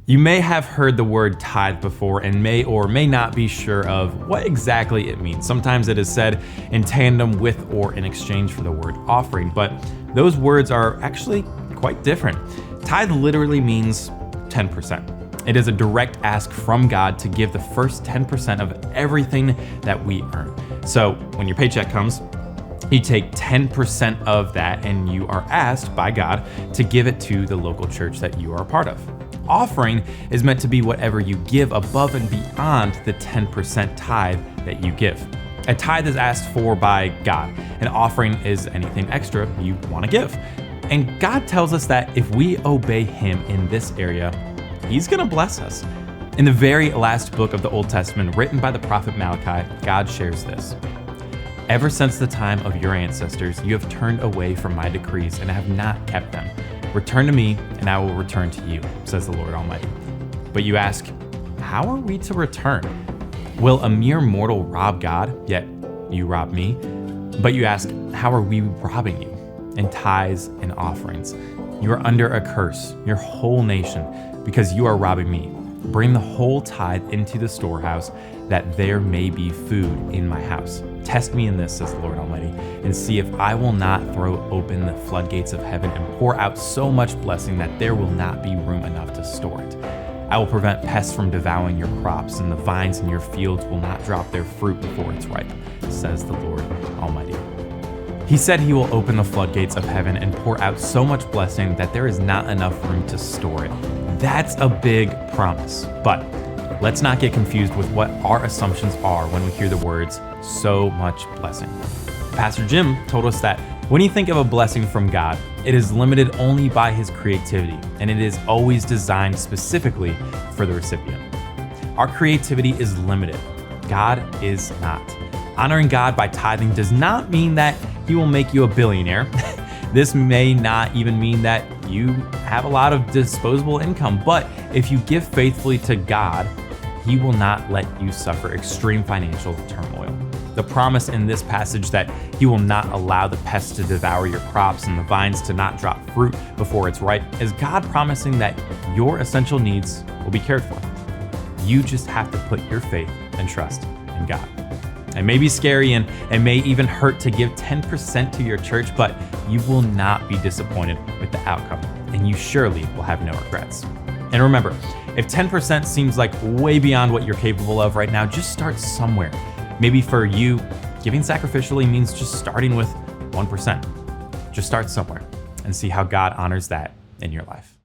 You may have heard the word tithe before and may or may not be sure of what exactly it means. Sometimes it is said in tandem with or in exchange for the word offering, but those words are actually quite different. Tithe literally means 10%. It is a direct ask from God to give the first 10% of everything that we earn. So when your paycheck comes, you take 10% of that and you are asked by God to give it to the local church that you are a part of. Offering is meant to be whatever you give above and beyond the 10% tithe that you give. A tithe is asked for by God. An offering is anything extra you want to give. And God tells us that if we obey Him in this area, He's going to bless us. In the very last book of the Old Testament, written by the prophet Malachi, God shares this. Ever since the time of your ancestors, you have turned away from my decrees and have not kept them. Return to me, and I will return to you, says the Lord Almighty. But you ask, how are we to return? Will a mere mortal rob God, yet you rob me? But you ask, how are we robbing you? In tithes and offerings. You are under a curse, your whole nation, because you are robbing me. Bring the whole tithe into the storehouse, that there may be food in my house. Test me in this, says the Lord Almighty, and see if I will not throw open the floodgates of heaven and pour out so much blessing that there will not be room enough to store it. I will prevent pests from devouring your crops, and the vines in your fields will not drop their fruit before it's ripe, says the Lord Almighty. He said He will open the floodgates of heaven and pour out so much blessing that there is not enough room to store it. That's a big promise, but let's not get confused with what our assumptions are when we hear the words, so much blessing. Pastor Jim told us that when you think of a blessing from God, it is limited only by His creativity, and it is always designed specifically for the recipient. Our creativity is limited. God is not. Honoring God by tithing does not mean that He will make you a billionaire. This may not even mean that you have a lot of disposable income, but if you give faithfully to God, He will not let you suffer extreme financial turmoil. The promise in this passage that He will not allow the pests to devour your crops and the vines to not drop fruit before it's ripe is God promising that your essential needs will be cared for. You just have to put your faith and trust in God. It may be scary and it may even hurt to give 10% to your church, but you will not be disappointed with the outcome, and you surely will have no regrets. And remember, if 10% seems like way beyond what you're capable of right now, just start somewhere. Maybe for you, giving sacrificially means just starting with 1%. Just start somewhere and see how God honors that in your life.